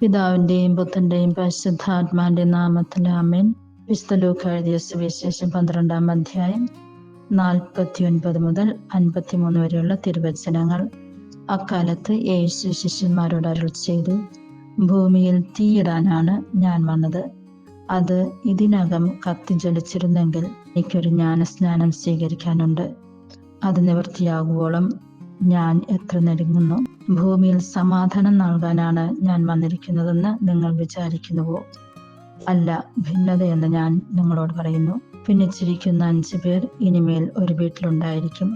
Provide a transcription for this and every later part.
പിതാവിന്റെയും പുത്രന്റെയും പരിശുദ്ധാത്മാവിന്റെ നാമത്തിൽ ആമേൻ. വിശുദ്ധ ലൂക്കാ എഴുതിയ സുവിശേഷം 12-ാം അധ്യായം 49 മുതൽ 53 വരെയുള്ള തിരുവചനങ്ങൾ. അക്കാലത്ത് യേശു ശിഷ്യന്മാരോട് അരുൾ ചെയ്തു, ഭൂമിയിൽ തീയിടാനാണ് ഞാൻ വന്നത്. അത് ഇതിനകം കത്തിജ്വലിച്ചിരുന്നെങ്കിൽ എനിക്കൊരു ജ്ഞാനസ്നാനം സ്വീകരിക്കാനുണ്ട്. അത് നിവൃത്തിയാകുവോളം ഞാൻ എത്ര നെടുങ്ങുന്നു. ഭൂമിയിൽ സമാധാനം നൽകാനാണ് ഞാൻ വന്നിരിക്കുന്നതെന്ന് നിങ്ങൾ വിചാരിക്കുന്നുവോ? അല്ല, ഭിന്നതയെന്ന് ഞാൻ നിങ്ങളോട് പറയുന്നു. ഭിന്നിച്ചിരിക്കുന്ന 5 പേർ ഇനിമേൽ ഒരു വീട്ടിലുണ്ടായിരിക്കും.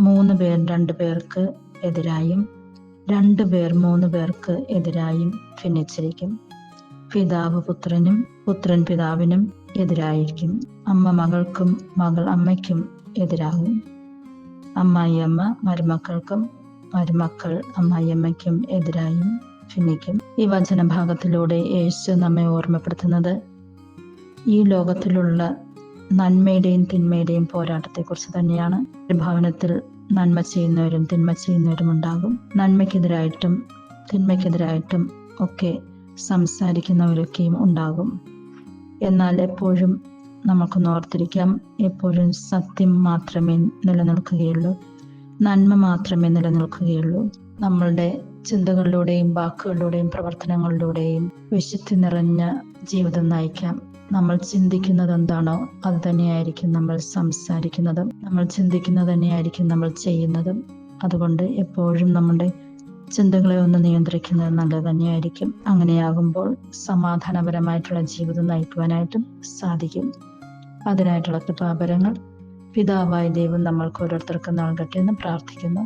3 പേർ 2 പേർക്ക് എതിരായും 2 പേർ 3 പേർക്ക് എതിരായും ഭിന്നിച്ചിരിക്കും. പിതാവ് പുത്രനും പുത്രൻ പിതാവിനും എതിരായിരിക്കും. അമ്മ മകൾക്കും മകൾ അമ്മയ്ക്കും എതിരാകും. അമ്മായിയമ്മ മരുമക്കൾക്കും മരുമക്കൾ അമ്മായിയമ്മയ്ക്കും എതിരായും ഭിന്നിക്കും. ഈ വചനഭാഗത്തിലൂടെ യേശു നമ്മെ ഓർമ്മപ്പെടുത്തുന്നത് ഈ ലോകത്തിലുള്ള നന്മയുടെയും തിന്മയുടെയും പോരാട്ടത്തെക്കുറിച്ച് തന്നെയാണ്. ഒരു ഭവനത്തിൽ നന്മ ചെയ്യുന്നവരും തിന്മ ചെയ്യുന്നവരും ഉണ്ടാകും. നന്മയ്ക്കെതിരായിട്ടും തിന്മയ്ക്കെതിരായിട്ടും ഒക്കെ സംസാരിക്കുന്നവരൊക്കെയും ഉണ്ടാകും. എന്നാൽ എപ്പോഴും നമുക്കൊന്ന് ഓർത്തിരിക്കാം, എപ്പോഴും സത്യം മാത്രമേ നിലനിൽക്കുകയുള്ളൂ, നന്മ മാത്രമേ നിലനിൽക്കുകയുള്ളൂ. നമ്മളുടെ ചിന്തകളിലൂടെയും വാക്കുകളിലൂടെയും പ്രവർത്തനങ്ങളിലൂടെയും വിശുദ്ധി നിറഞ്ഞ ജീവിതം നയിക്കാം. നമ്മൾ ചിന്തിക്കുന്നത് എന്താണോ അത് തന്നെയായിരിക്കും നമ്മൾ സംസാരിക്കുന്നതും, നമ്മൾ ചിന്തിക്കുന്നത് തന്നെയായിരിക്കും നമ്മൾ ചെയ്യുന്നതും. അതുകൊണ്ട് എപ്പോഴും നമ്മുടെ ചിന്തകളെ ഒന്ന് നിയന്ത്രിക്കുന്നത് നല്ലത് തന്നെയായിരിക്കും. അങ്ങനെയാകുമ്പോൾ സമാധാനപരമായിട്ടുള്ള ജീവിതം നയിക്കുവാനായിട്ടും സാധിക്കും. അതിനായിട്ടുള്ള കൃപാവരങ്ങൾ പിതാവായ ദൈവം നമ്മൾക്ക് ഓരോരുത്തർക്കും നൽകട്ടെ എന്ന് പ്രാർത്ഥിക്കുന്നു.